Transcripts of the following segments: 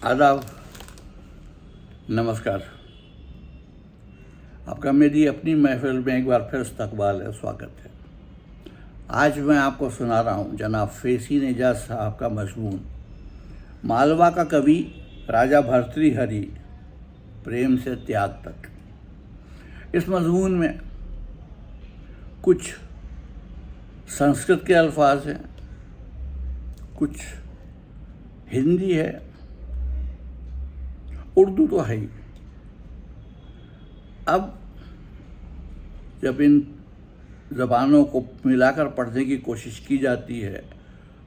आदाब, नमस्कार। आपका मेरी अपनी महफिल में एक बार फिर इस्तकबाल है, स्वागत है। आज मैं आपको सुना रहा हूँ जनाब फैज़ एजाज साहब का मज़मून, मालवा का कवि राजा भर्तृहरि, प्रेम से त्याग तक। इस मज़मून में कुछ संस्कृत के अल्फाज हैं, कुछ हिंदी है, उर्दू तो है ही। अब जब इन ज़बानों को मिलाकर पढ़ने की कोशिश की जाती है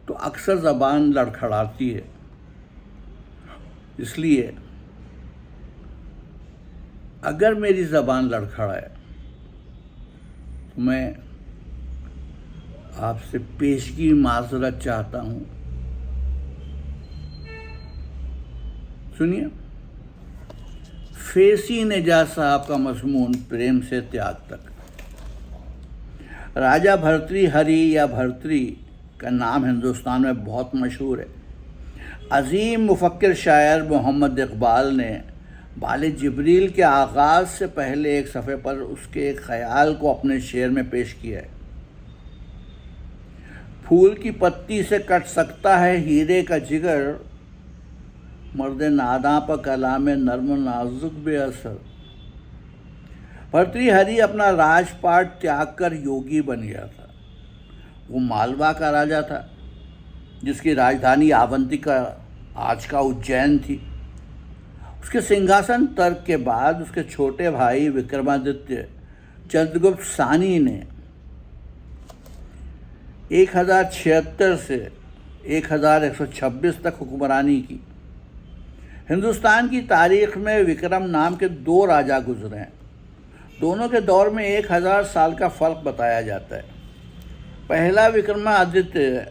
तो अक्सर ज़बान लड़खड़ाती है। इसलिए अगर मेरी ज़बान लड़खड़ाए तो मैं आपसे पेशगी माज़रत चाहता हूँ। सुनिए, फैज़ एजाज साहब का मज़मून, प्रेम से त्याग तक। राजा भर्तृहरि या भर्तृ का नाम हिंदुस्तान में बहुत मशहूर है। अज़ीम मुफ़क्किर शायर मोहम्मद इक़बाल ने बाले जिब्रील के आगाज़ से पहले एक सफ़े पर उसके एक ख़याल को अपने शेर में पेश किया है। फूल की पत्ती से कट सकता है हीरे का जिगर, मर्द नादां पर कलाम नर्म नाजुक बेअसर। भर्तृहरि अपना राजपाट त्याग कर योगी बन गया था। वो मालवा का राजा था जिसकी राजधानी अवंतिका, आज का उज्जैन थी। उसके सिंहासन तर्क के बाद उसके छोटे भाई विक्रमादित्य चंद्रगुप्त सानी ने 1076 से 1126 तक हुक्मरानी की। हिंदुस्तान की तारीख में विक्रम नाम के 2 राजा गुजरे हैं। दोनों के दौर में 1000 साल का फ़र्क बताया जाता है। पहला विक्रमादित्य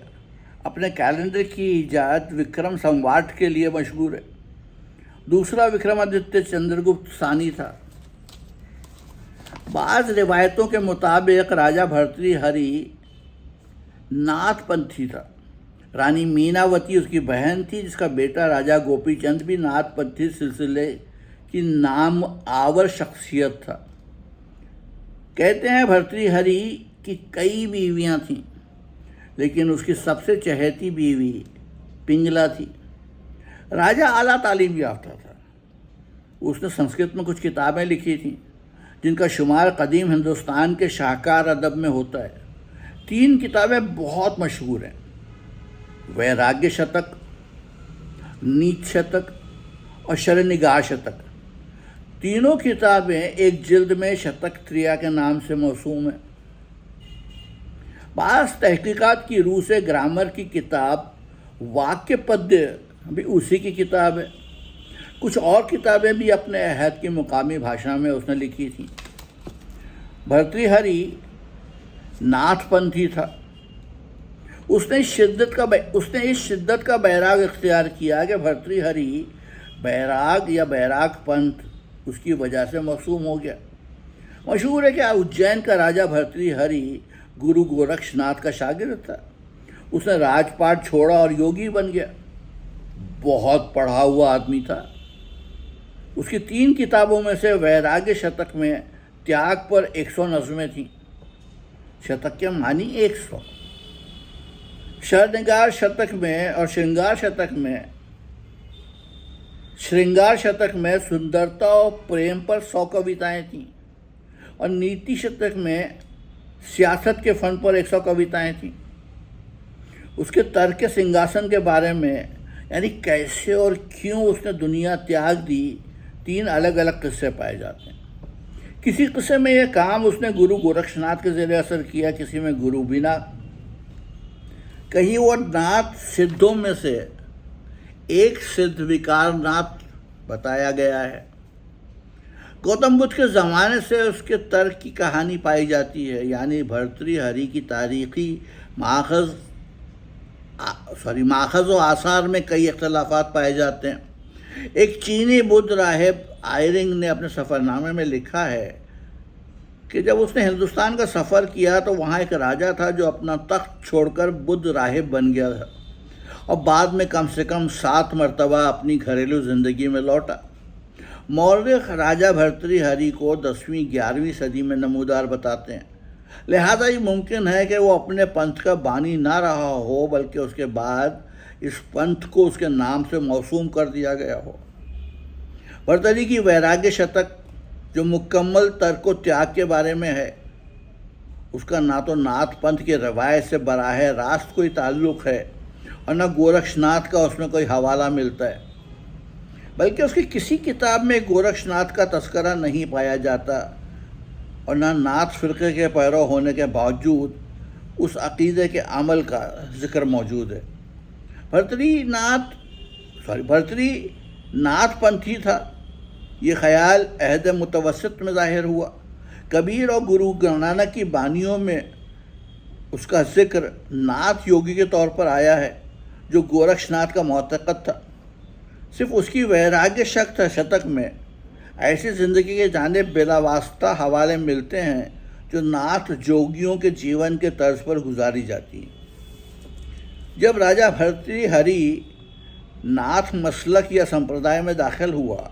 अपने कैलेंडर की ईजाद विक्रम संवात के लिए मशहूर है। दूसरा विक्रमादित्य चंद्रगुप्त सानी था। बाज़ रिवायतों के मुताबिक राजा भर्तृहरि नाथपंथी था। रानी मीनावती उसकी बहन थी, जिसका बेटा राजा गोपीचंद भी नाथपंथी सिलसिले की नाम आवर शख्सियत था। कहते हैं भर्तृहरि की कई बीवियां थीं, लेकिन उसकी सबसे चहेती बीवी पिंगला थी। राजा आला तालीम याफ्ता था। उसने संस्कृत में कुछ किताबें लिखी थीं जिनका शुमार कदीम हिंदुस्तान के शाहकार अदब में होता है। 3 किताबें बहुत मशहूर हैं: वैराग्य शतक, नीच शतक और शरनिगाह शतक। तीनों किताबें एक जिल्द में शतक त्रिया के नाम से मौसूम है। बाज़ तहकीकात की रूह से ग्रामर की किताब वाक्य पद्य भी उसी की किताब है। कुछ और किताबें भी अपने अहद की मुकामी भाषा में उसने लिखी थी। भर्तृहरि नाथपंथी था। उसने इस शिद्दत का बैराग इख्तियार किया कि भर्तृहरि बैराग या बैराग पंथ उसकी वजह से मौसूम हो गया। मशहूर है कि उज्जैन का राजा भर्तृहरि गुरु गोरक्षनाथ का शागिर्द था। उसने राजपाट छोड़ा और योगी बन गया। बहुत पढ़ा हुआ आदमी था। उसकी 3 किताबों में से वैराग्य शतक में त्याग पर 100 नज़में थीं। शतक के मानी 100। शरनिगाह शतक में और श्रृंगार शतक में सुंदरता और प्रेम पर 100 कविताएं थीं और नीति शतक में सियासत के फन पर 100 कविताएं थीं। उसके तर्क के सिंहासन के बारे में, यानी कैसे और क्यों उसने दुनिया त्याग दी, 3 अलग अलग किस्से पाए जाते हैं। किसी किस्से में यह काम उसने गुरु गोरक्षनाथ के ज़ेरे असर किया, किसी में गुरु बिना। कहीं वो नाथ सिद्धों में से एक सिद्ध विकारनाथ बताया गया है। गौतम बुद्ध के ज़माने से उसके तर्क की कहानी पाई जाती है, यानी भर्तृहरि की तारीख़ी माखज़ व आसार में कई इख्तलाफात पाए जाते हैं। एक चीनी बुद्ध राहिब आयरिंग ने अपने सफ़रनामे में लिखा है कि जब उसने हिंदुस्तान का सफ़र किया तो वहाँ एक राजा था जो अपना तख्त छोड़कर बुद्ध राहिब बन गया था और बाद में कम से कम 7 मरतबा अपनी घरेलू ज़िंदगी में लौटा। मौर्य राजा भर्तृहरि को 10वीं-11वीं सदी में नमूदार बताते हैं। लिहाजा ये मुमकिन है कि वो अपने पंथ का बानी ना रहा हो, बल्कि उसके बाद इस पंथ को उसके नाम से मौसूम कर दिया गया हो। भर्तृहरि की वैराग्य शतक, जो मुकम्मल तर्क व त्याग के बारे में है, उसका ना तो नाथ पंथ की रवायत से बराह रास्त कोई ताल्लुक़ है और न गोरक्षनाथ का उसमें कोई हवाला मिलता है, बल्कि उसकी किसी किताब में गोरक्षनाथ का तस्करा नहीं पाया जाता और न नाथ फ़िरक़े के पैरव होने के बावजूद उस अक़ीदे के अमल का ज़िक्र मौजूद है। भर्तृहरि नाथपंथी था, ये ख्याल अहद मुतवस्सित में ज़ाहिर हुआ। कबीर और गुरु नानक की बानियों में उसका ज़िक्र नाथ योगी के तौर पर आया है, जो गोरक्षनाथ का मोतक़द था। सिर्फ उसकी वैराग्य शतक में ऐसी ज़िंदगी के जानिब बिलावास्ता हवाले मिलते हैं जो नाथ जोगियों के जीवन के तर्ज पर गुजारी जाती हैं। जब राजा भर्तृहरि नाथ मसलक या संप्रदाय में दाखिल हुआ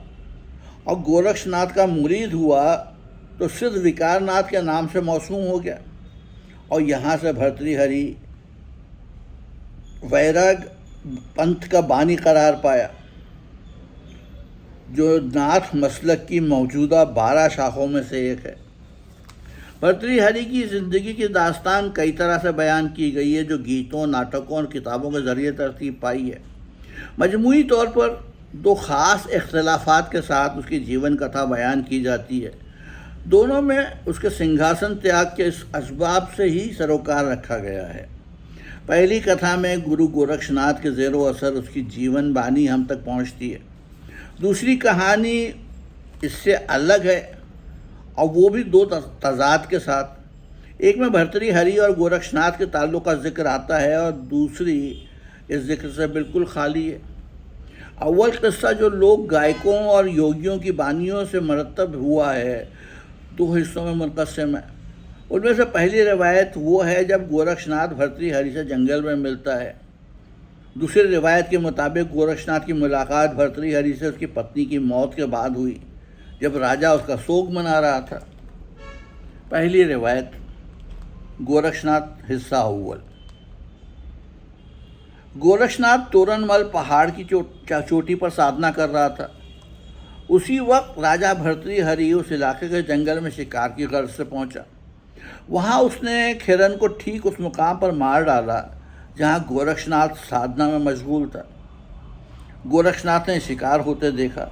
और गोरक्षनाथ का मुरीद हुआ तो सिद्ध विकारनाथ के नाम से मौसूम हो गया और यहाँ से भर्तृहरि वैराग पंथ का बानी करार पाया, जो नाथ मसलक की मौजूदा 12 शाखों में से एक है। भर्तृहरि की ज़िंदगी की दास्तान कई तरह से बयान की गई है, जो गीतों, नाटकों और किताबों के ज़रिए तरतीब पाई है। मजमूई तौर पर 2 ख़ास इख्तिलाफ़ात के साथ उसकी जीवन कथा बयान की जाती है। दोनों में उसके सिंहासन त्याग के इस असबाब से ही सरोकार रखा गया है। पहली कथा में गुरु गोरक्षनाथ के ज़ेरो असर उसकी जीवन बानी हम तक पहुंचती है। दूसरी कहानी इससे अलग है और वो भी 2 तज़ाद के साथ। एक में भर्तृहरि और गोरक्षनाथ के ताल्लुक़ का जिक्र आता है और दूसरी इस जिक्र से बिल्कुल खाली है। अव्वल किस्सा जो लोक गायकों और योगियों की बानियों से मरतब हुआ है 2 हिस्सों में मुनक़सिम है। उनमें से पहली रिवायत वो है जब गोरक्षनाथ भर्तृहरि से जंगल में मिलता है। दूसरी रिवायत के मुताबिक गोरक्षनाथ की मुलाकात भर्तृहरि से उसकी पत्नी की मौत के बाद हुई, जब राजा उसका शोक मना रहा था। पहली रिवायत, गोरक्षनाथ हिस्सा अव्वल। गोरक्षनाथ तोरणमल पहाड़ की चोटी पर साधना कर रहा था। उसी वक्त राजा भर्तृहरि उस इलाके के जंगल में शिकार की गर्ज से पहुंचा। वहां उसने हिरन को ठीक उस मुकाम पर मार डाला जहां गोरक्षनाथ साधना में मशगूल था। गोरक्षनाथ ने शिकार होते देखा।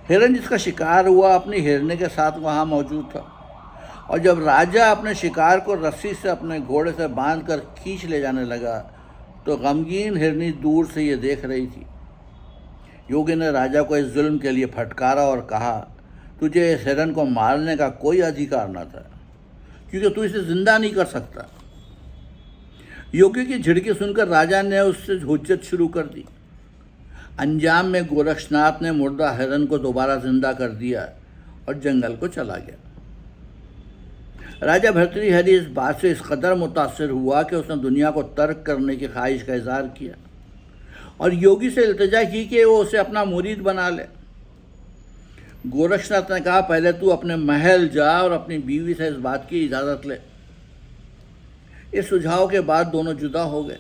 हिरन जिसका शिकार हुआ अपनी हिरने के साथ वहां मौजूद था और जब राजा अपने शिकार को रस्सी से अपने घोड़े से बांधकर खींच ले जाने लगा तो गमगीन हिरनी दूर से ये देख रही थी। योगी ने राजा को इस जुल्म के लिए फटकारा और कहा, तुझे इस हिरन को मारने का कोई अधिकार न था, क्योंकि तू इसे जिंदा नहीं कर सकता। योगी की झिड़की सुनकर राजा ने उससे हुज्जत शुरू कर दी। अंजाम में गोरक्षनाथ ने मुर्दा हिरन को दोबारा जिंदा कर दिया और जंगल को चला गया। राजा भर्तृहरि इस बात से इस कदर मुतासिर हुआ कि उसने दुनिया को तर्क करने की ख्वाहिश का इज़हार किया और योगी से इल्तिजा की कि वो उसे अपना मुरीद बना ले। गोरक्षनाथ ने कहा, पहले तू अपने महल जा और अपनी बीवी से इस बात की इजाज़त ले। इस सुझाव के बाद दोनों जुदा हो गए।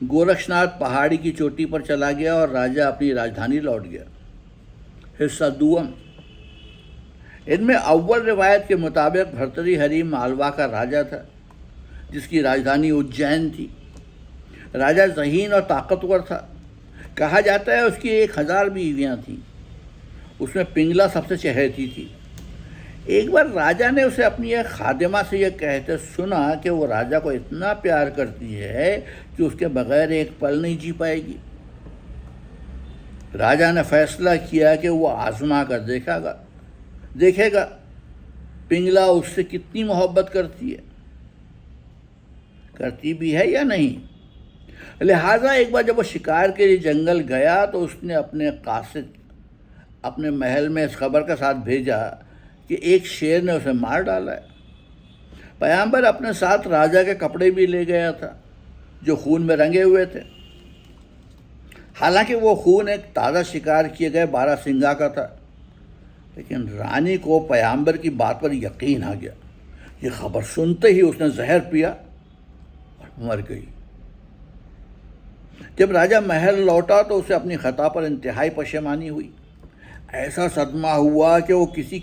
गोरक्षनाथ पहाड़ी की चोटी पर चला गया और राजा अपनी राजधानी लौट गया। हिस्सा दुअम। इनमें अव्वल रिवायत के मुताबिक भर्तृहरि मालवा का राजा था, जिसकी राजधानी उज्जैन थी। राजा ज़हीन और ताकतवर था। कहा जाता है उसकी 1000 बीवियाँ थीं। उसमें पिंगला सबसे चहेती थी। एक बार राजा ने उसे अपनी एक खादिमा से यह कहते सुना कि वो राजा को इतना प्यार करती है कि उसके बगैर एक पल नहीं जी पाएगी। राजा ने फैसला किया कि वो आजमा कर देखेगा पिंगला उससे कितनी मोहब्बत करती भी है या नहीं। लिहाजा एक बार जब वो शिकार के लिए जंगल गया तो उसने अपने कासिद अपने महल में इस खबर के साथ भेजा कि एक शेर ने उसे मार डाला है। पैगंबर अपने साथ राजा के कपड़े भी ले गया था। जो खून में रंगे हुए थे। हालांकि वो खून एक ताज़ा शिकार किए गए बारहसिंगा का था, लेकिन रानी को पैगंबर की बात पर यकीन आ गया। ये खबर सुनते ही उसने जहर पिया और मर गई। जब राजा महल लौटा तो उसे अपनी खता पर इंतहाई पशेमानी हुई। ऐसा सदमा हुआ कि वो किसी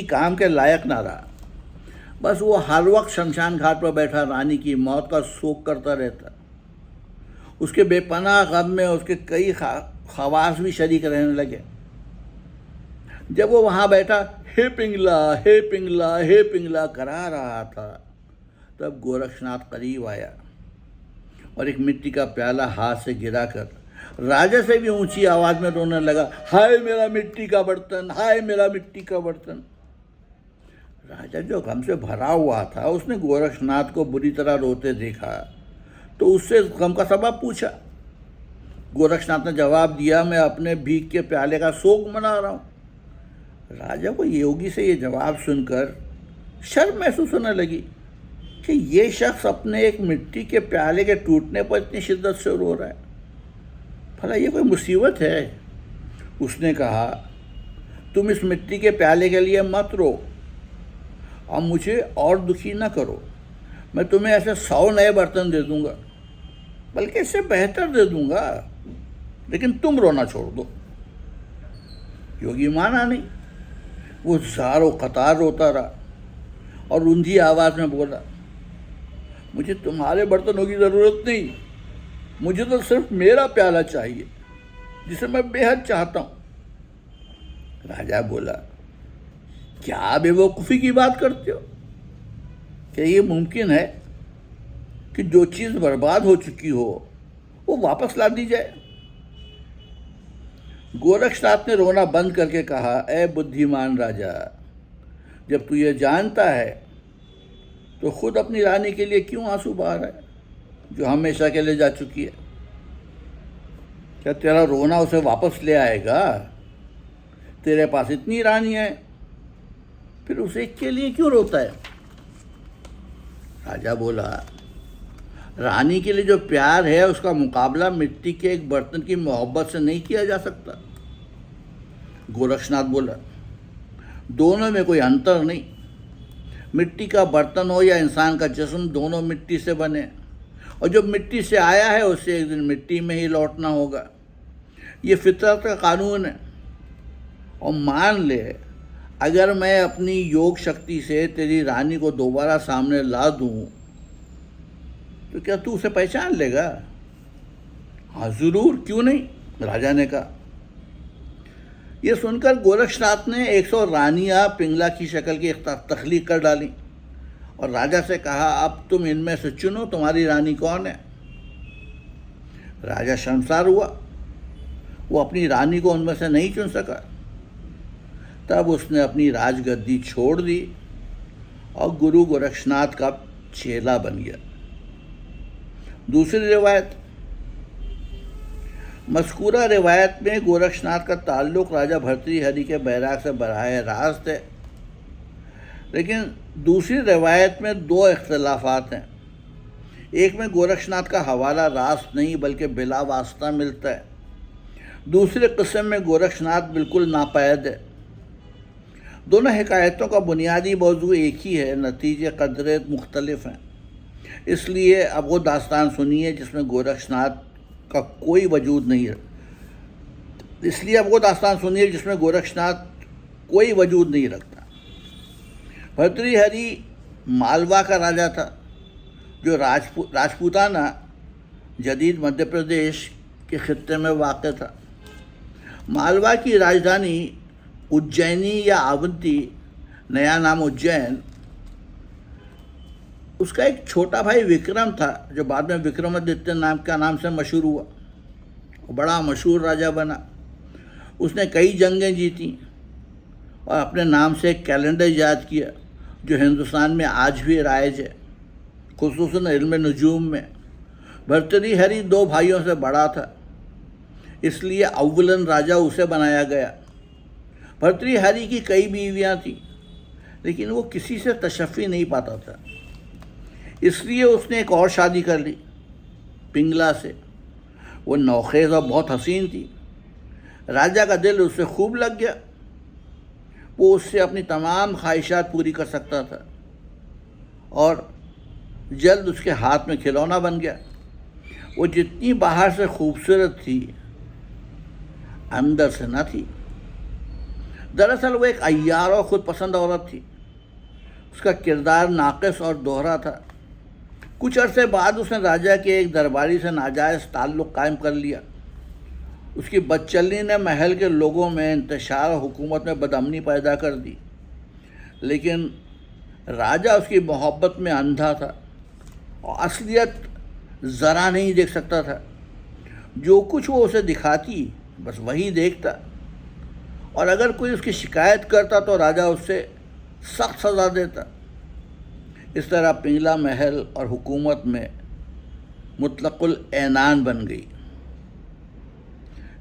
काम के लायक ना रहा। बस वो हर वक्त शमशान घाट पर बैठा रानी की मौत का शोक करता रहता। उसके बेपनाह गम में उसके कई खवास भी शरीक रहने लगे। जब वो वहाँ बैठा हे पिंगला हे पिंगला हे पिंगला करा रहा था, तब गोरक्षनाथ करीब आया और एक मिट्टी का प्याला हाथ से गिराकर राजा से भी ऊंची आवाज में रोने लगा, हाय मेरा मिट्टी का बर्तन, हाय मेरा मिट्टी का बर्तन। राजा जो गम से भरा हुआ था, उसने गोरक्षनाथ को बुरी तरह रोते देखा तो उससे गम का सबब पूछा। गोरक्षनाथ ने जवाब दिया, मैं अपने भीख के प्याले का शोक मना रहा हूँ। राजा को योगी से ये जवाब सुनकर शर्म महसूस होने लगी कि ये शख्स अपने एक मिट्टी के प्याले के टूटने पर इतनी शिद्दत से रो रहा है। भला ये कोई मुसीबत है? उसने कहा, तुम इस मिट्टी के प्याले के लिए मत रो और मुझे और दुखी न करो। मैं तुम्हें ऐसे 100 नए बर्तन दे दूंगा, बल्कि इससे बेहतर दे दूंगा, लेकिन तुम रोना छोड़ दो। योगी माना नहीं। वो ज़ारो कतार रोता रहा और रुंधी आवाज़ में बोला, मुझे तुम्हारे बर्तनों की ज़रूरत नहीं, मुझे तो सिर्फ मेरा प्याला चाहिए जिसे मैं बेहद चाहता हूँ। राजा बोला, क्या बेवकूफ़ी की बात करते हो? क्या ये मुमकिन है कि जो चीज़ बर्बाद हो चुकी हो वो वापस ला दी जाए? गोरक्षनाथ ने रोना बंद करके कहा, ऐ बुद्धिमान राजा, जब तू ये जानता है तो खुद अपनी रानी के लिए क्यों आंसू बहा रहा है, जो हमेशा के लिए जा चुकी है? क्या तेरा रोना उसे वापस ले आएगा? तेरे पास इतनी रानी है, फिर उसे के लिए क्यों रोता है? राजा बोला, रानी के लिए जो प्यार है उसका मुकाबला मिट्टी के एक बर्तन की मोहब्बत से नहीं किया जा सकता। गोरक्षनाथ बोला, दोनों में कोई अंतर नहीं। मिट्टी का बर्तन हो या इंसान का जिस्म, दोनों मिट्टी से बने, और जो मिट्टी से आया है उसे एक दिन मिट्टी में ही लौटना होगा। ये फितरत का कानून है। और मान ले, अगर मैं अपनी योग शक्ति से तेरी रानी को दोबारा सामने ला दूं, तो क्या तू उसे पहचान लेगा? हाँ ज़रूर, क्यों नहीं, राजा ने कहा। यह सुनकर गोरक्षनाथ ने 100 रानियाँ पिंगला की शक्ल की तख्लीक कर डाली और राजा से कहा, अब तुम इनमें से चुनो तुम्हारी रानी कौन है। राजा शर्मसार हुआ। वो अपनी रानी को उनमें से नहीं चुन सका। तब उसने अपनी राजगद्दी छोड़ दी और गुरु गोरक्षनाथ का चेला बन गया। दूसरी रिवायत, मज़कूरा रिवायत में गोरक्षनाथ का ताल्लुक़ राजा भर्तृहरि के बैराग से बराह रास्त है, लेकिन दूसरी रिवायत में 2 इख्तिलाफ़ात हैं। एक में गोरक्षनाथ का हवाला रास्त नहीं बल्कि बिला वास्ता मिलता है। दूसरे किस्म में गोरक्षनाथ बिल्कुल नापैद है। दोनों हिकायतों का बुनियादी मौजू एक ही है, नतीजे कदरे मुख्तलिफ हैं। इसलिए अब वो दास्तान सुनिए जिसमें गोरक्षनाथ का कोई वजूद नहीं है। कोई वजूद नहीं रखता। भर्तृहरि मालवा का राजा था, जो राजपूताना जदीद मध्य प्रदेश के खित्ते में वाक़ था। मालवा की राजधानी उज्जैनी या अवंती, नया नाम उज्जैन, उसका एक छोटा भाई विक्रम था, जो बाद में विक्रमादित्य नाम से मशहूर हुआ और बड़ा मशहूर राजा बना। उसने कई जंगें जीती और अपने नाम से एक कैलेंडर ईजाद किया जो हिंदुस्तान में आज भी राइज है, खुसूसन इल्म नजूम में। भर्तृहरि 2 भाइयों से बड़ा था, इसलिए अव्वलन राजा उसे बनाया गया। भर्तृहरि की कई बीवियां थीं, लेकिन वो किसी से तशफ़ी नहीं पाता था, इसलिए उसने एक और शादी कर ली। पिंगला से। वो नौखेज़ और बहुत हसीन थी। राजा का दिल उससे खूब लग गया। वो उससे अपनी तमाम ख्वाहिशात पूरी कर सकता था और जल्द उसके हाथ में खिलौना बन गया। वो जितनी बाहर से खूबसूरत थी, अंदर से न थी। दरअसल वो एक अय्यार और ख़ुद पसंद औरत थी। उसका किरदार नाक़िस और दोहरा था। कुछ अरसे बाद उसने राजा के एक दरबारी से नाजायज़ ताल्लुक़ कायम कर लिया। उसकी बदचलनी ने महल के लोगों में इंतशार और हुकूमत में बदअमनी पैदा कर दी। लेकिन राजा उसकी मोहब्बत में अंधा था और असलियत ज़रा नहीं देख सकता था। जो कुछ वो उसे दिखाती बस वही देखता, और अगर कोई उसकी शिकायत करता तो राजा उससे सख्त सज़ा देता। इस तरह पिंगला महल और हुकूमत में मुतलक़ुल ऐनान बन गई।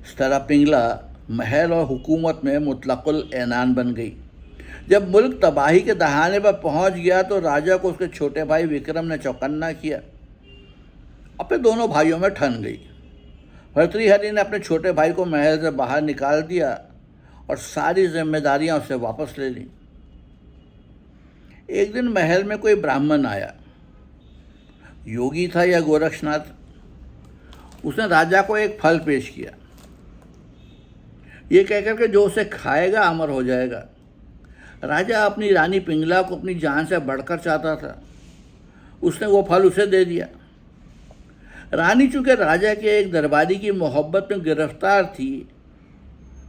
इस तरह पिंगला महल और हुकूमत में मुतलक़ुल ऐनान बन गई। जब मुल्क तबाही के दहाने पर पहुंच गया तो राजा को उसके छोटे भाई विक्रम ने चौकन्ना किया। अपने दोनों भाइयों में ठन गई। भर्तृहरि ने अपने छोटे भाई को महल से बाहर निकाल दिया और सारी जिम्मेदारियां उससे वापस ले लीं। एक दिन महल में कोई ब्राह्मण आया। योगी था या गोरक्षनाथ। उसने राजा को एक फल पेश किया, ये कहकर के जो उसे खाएगा अमर हो जाएगा। राजा अपनी रानी पिंगला को अपनी जान से बढ़कर चाहता था। उसने वो फल उसे दे दिया। रानी चूँकि राजा के एक दरबारी की मोहब्बत में गिरफ्तार थी,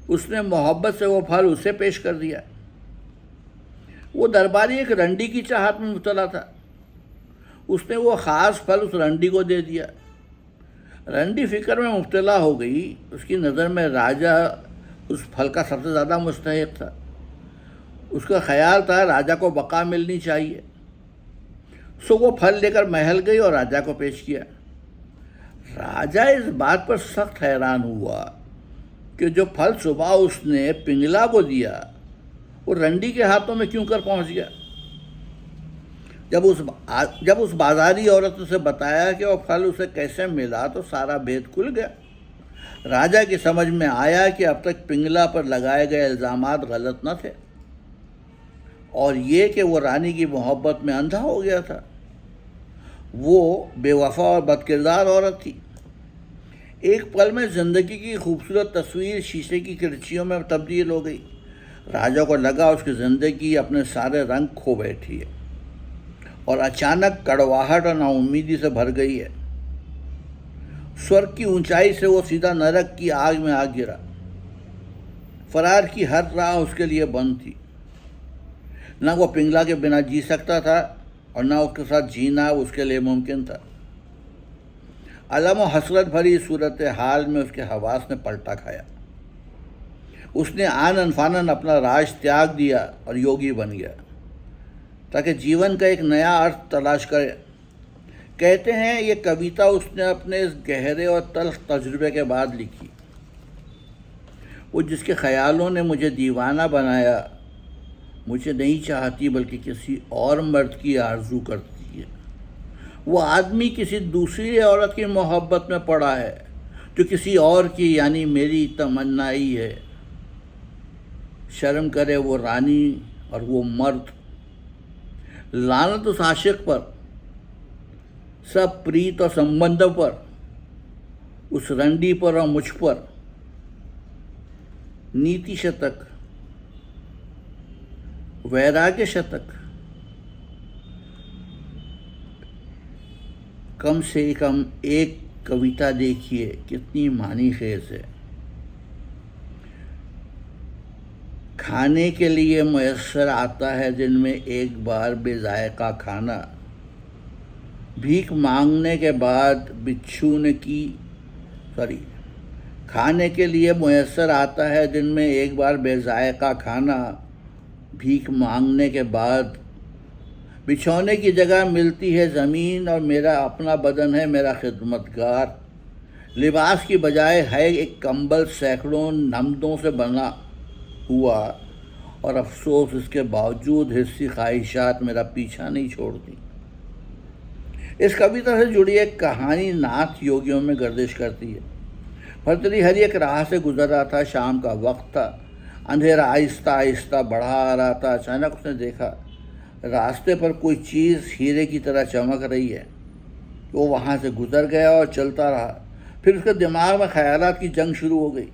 उसने मोहब्बत से वो फल उसे पेश कर दिया। वो दरबारी एक रंडी की चाहत में मुब्तला था। उसने वो ख़ास फल उस रंडी को दे दिया। रंडी फ़िक्र में मुब्तला हो गई। उसकी नज़र में राजा उस फल का सबसे ज़्यादा मुस्तहिक़ था। उसका ख्याल था राजा को बका मिलनी चाहिए। सो वो फल लेकर महल गई और राजा को पेश किया। राजा इस बात पर सख्त हैरान हुआ कि जो फल सुबह उसने पिंगला को दिया वो रंडी के हाथों में क्यों कर पहुंच गया। जब उस बाजारी औरत ने उसे बताया कि वो फल उसे कैसे मिला तो सारा भेद खुल गया। राजा की समझ में आया कि अब तक पिंगला पर लगाए गए इल्ज़ामात गलत न थे और ये कि वो रानी की मोहब्बत में अंधा हो गया था। वो बेवफा और बदकिरदार औरत थी। एक पल में ज़िंदगी की खूबसूरत तस्वीर शीशे की खिड़कियों में तब्दील हो गई। राजा को लगा उसकी ज़िंदगी अपने सारे रंग खो बैठी है और अचानक कड़वाहट और नाउम्मीदी से भर गई है। स्वर्ग की ऊंचाई से वो सीधा नरक की आग में आ गिरा। फरार की हर राह उसके लिए बंद थी। न वो पिंगला के बिना जी सकता था और न उसके साथ जीना उसके लिए मुमकिन था। अलम और हसरत भरी सूरत हाल में उसके हवास ने पलटा खाया। उसने आनन फानन अपना राज त्याग दिया और योगी बन गया ताकि जीवन का एक नया अर्थ तलाश करे। कहते हैं ये कविता उसने अपने इस गहरे और तल्ख तजुर्बे के बाद लिखी। वो जिसके ख्यालों ने मुझे दीवाना बनाया मुझे नहीं चाहती बल्कि किसी और मर्द की आरजू करती है। वो आदमी किसी दूसरी औरत की मोहब्बत में पड़ा है जो किसी और की यानी मेरी तमन्ना ही है। शर्म करे वो रानी और वो मर्द। लानत उस आशिक पर, सब प्रीत और संबंध पर, उस रंडी पर और मुझ पर। नीति शतक, वैराग्य शतक, कम से कम एक कविता देखिए कितनी मानी खेज है। खाने के लिए मुयस्सर आता है दिन में एक बार बेजायका खाना। भीख मांगने के बाद बिच्छू ने की खाने के लिए मुयस्सर आता है दिन में एक बार बेजायका खाना। भीख मांगने के बाद बिछौने की जगह मिलती है ज़मीन और मेरा अपना बदन है मेरा खिदमतगार। लिबास की बजाय है एक कंबल सैकड़ों नमदों से बना हुआ और अफसोस इसके बावजूद हिस्सी ख्वाहिशात मेरा पीछा नहीं छोड़ती। इस कविता से जुड़ी एक कहानी नाथ योगियों में गर्दिश करती है। भर्तृहरि एक राह से गुजर रहा था। शाम का वक्त था। अंधेरा आहिस्ता आहिस्ता बढ़ा आ रहा था। अचानक उसने देखा रास्ते पर कोई चीज़ हीरे की तरह चमक रही है। वो वहाँ से गुजर गया और चलता रहा। फिर उसके दिमाग में ख्यालात की जंग शुरू हो गई।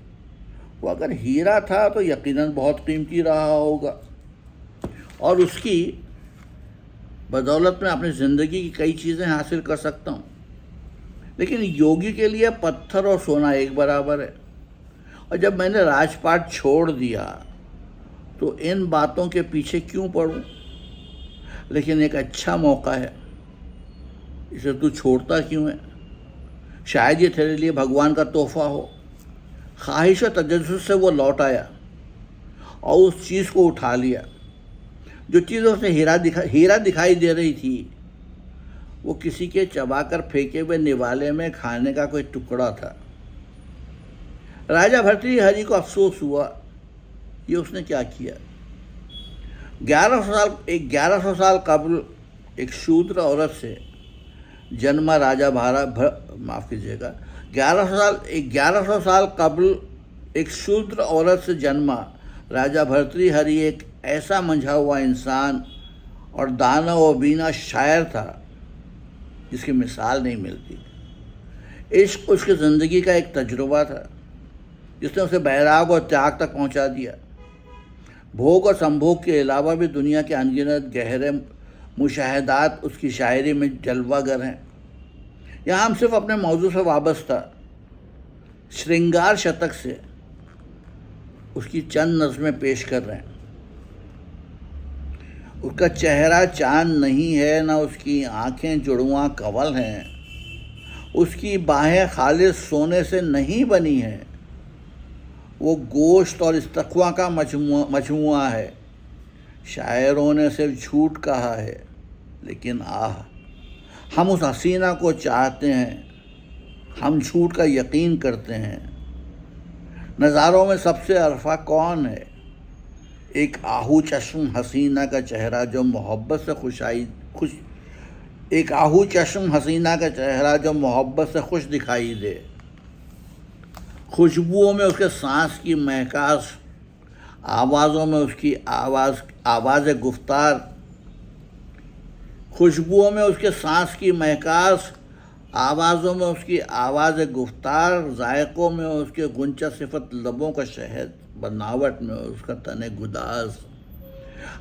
वो अगर हीरा था तो यकीनन बहुत कीमती रहा होगा और उसकी बदौलत में अपनी ज़िंदगी की कई चीज़ें हासिल कर सकता हूँ। लेकिन योगी के लिए पत्थर और सोना एक बराबर है। और जब मैंने राजपाट छोड़ दिया तो इन बातों के पीछे क्यों पड़ूं? लेकिन एक अच्छा मौका है, इसे तू छोड़ता क्यों है? शायद ये तेरे लिए भगवान का तोहफा हो। ख्वाहिश और तजस्सुस से वो लौट आया और उस चीज़ को उठा लिया। जो चीज़ उसे हीरा दिखाई दे रही थी वो किसी के चबाकर फेंके हुए निवाले में खाने का कोई टुकड़ा था। राजा भर्तृहरि को अफसोस हुआ, ये उसने क्या किया। 1100 साल कबल एक शूद्र औरत से जन्मा राजा माफ़ कीजिएगा 1100 साल कबल एक शूद्र औरत से जन्मा राजा भर्तृहरि एक ऐसा मंझा हुआ इंसान और दानव और बीना शायर था जिसकी मिसाल नहीं मिलती। इश्क उसकी ज़िंदगी का एक तजुर्बा था जिसने उसे बैराग और त्याग तक पहुंचा दिया। भोग और संभोग के अलावा भी दुनिया के अनगिनत गहरे मुशाहदात उसकी शायरी में जलवागर हैं। यहाँ हम सिर्फ अपने मौजू से वाबस्ता श्रृंगार शतक से उसकी चंद नज़में पेश कर रहे हैं। उसका चेहरा चांद नहीं है, ना उसकी आंखें जुड़वां कंवल हैं। उसकी बाहें खालिस सोने से नहीं बनी हैं। वो गोश्त और इस्तक़वा का मजमुआ है। शायरों ने सिर्फ झूठ कहा है, लेकिन हम उस हसीना को चाहते हैं। हम झूठ का यकीन करते हैं। नज़ारों में सबसे अरफा कौन है? एक आहू चश्म हसीना का चेहरा जो मोहब्बत से खुश दिखाई दे। खुशबुओं में उसके सांस की महकास, आवाज़ों में उसकी आवाज़ गुफ्तार। खुशबुओं में उसके सांस की महकास, आवाज़ों में उसकी आवाज़ गुफ्तार। जायकों में उसके गुंचा सिफत लबों का शहद, बनावट में उसका तने गुदाज।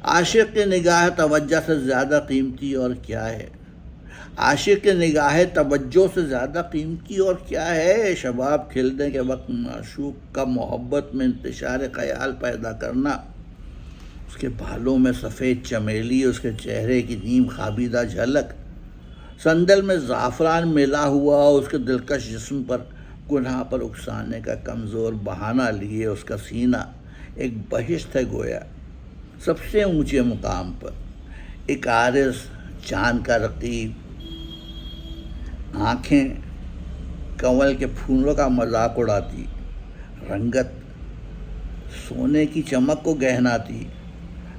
आशिक की निगाह तवज्जो से ज़्यादा कीमती और क्या है? आशिक की निगाह तवज्जो से ज़्यादा कीमती और क्या है? शबाब खिलने के वक्त माशूक का मोहब्बत में इंतशार ख़याल पैदा करना। उसके बालों में सफ़ेद चमेली, उसके चेहरे की नीम खाबीदा झलक। संदल में ज़ाफ़रान मिला हुआ उसके दिलकश जिस्म पर गुनाह पर उकसाने का कमज़ोर बहाना लिए उसका सीना एक बहिश्त है गोया सबसे ऊंचे मुकाम पर। एक आरिस चाँद का रकीब, आँखें कंवल के फूलों का मजाक उड़ाती, रंगत सोने की चमक को गहनाती,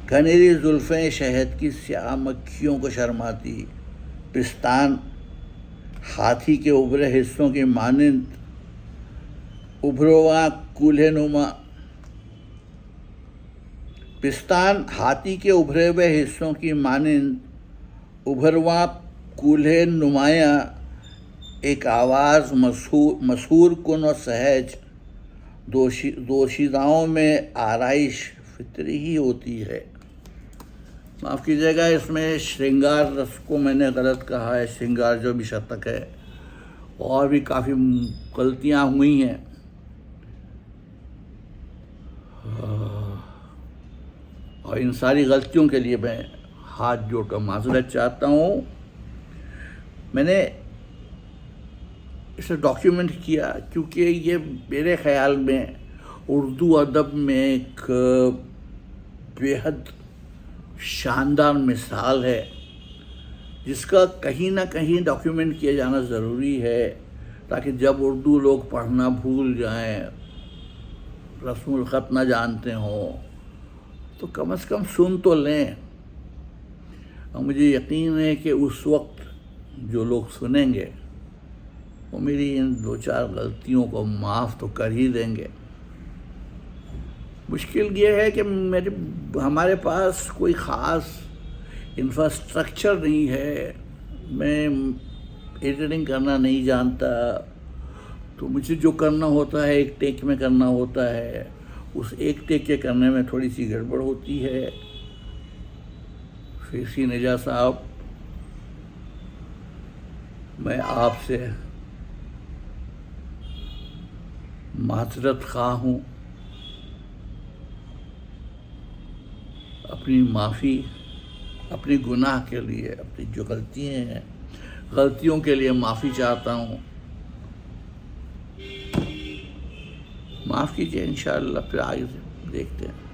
घनेरी जुल्फ़ें शहद की स्याह मक्खियों को शर्माती, पिस्तान हाथी के उभरे हिस्सों की मानिंद उभरवा कूल्हे नुमा। पिस्तान हाथी के उभरे हुए हिस्सों की मानिंद उभरवा कूल्हे नुमाया। एक आवाज़ मशहूर कुन और सहज। दोशीदाओं में आराइश फितरी ही होती है। माफ़ कीजिएगा, इसमें श्रृंगार रस को मैंने गलत कहा है। श्रृंगार जो भी शतक है, और भी काफ़ी गलतियाँ हुई हैं। और इन सारी गलतियों के लिए मैं हाथ जोड़कर माज़रत चाहता हूँ। मैंने इसे डॉक्यूमेंट किया क्योंकि ये मेरे ख़याल में उर्दू अदब में एक बेहद शानदार मिसाल है जिसका कहीं ना कहीं डॉक्यूमेंट किया जाना ज़रूरी है, ताकि जब उर्दू लोग पढ़ना भूल जाएं, रस्मुल ख़त ना जानते हों, तो कम से कम सुन तो लें। और मुझे यकीन है कि उस वक्त जो लोग सुनेंगे वो मेरी इन 2-4 गलतियों को माफ़ तो कर ही देंगे। मुश्किल ये है कि हमारे पास कोई ख़ास इंफ्रास्ट्रक्चर नहीं है, मैं एडिटिंग करना नहीं जानता, तो मुझे जो करना होता है एक टेक में करना होता है, उस एक टेक के करने में थोड़ी सी गड़बड़ होती है। फैसी नेजा साहब, मैं आपसे माजरत खा हूँ, अपनी माफ़ी, अपने गुनाह के लिए, अपनी जो गलतियाँ हैं गलतियों के लिए माफ़ी चाहता हूँ। माफ़ कीजिए, इंशाअल्लाह फिर आगे देखते हैं।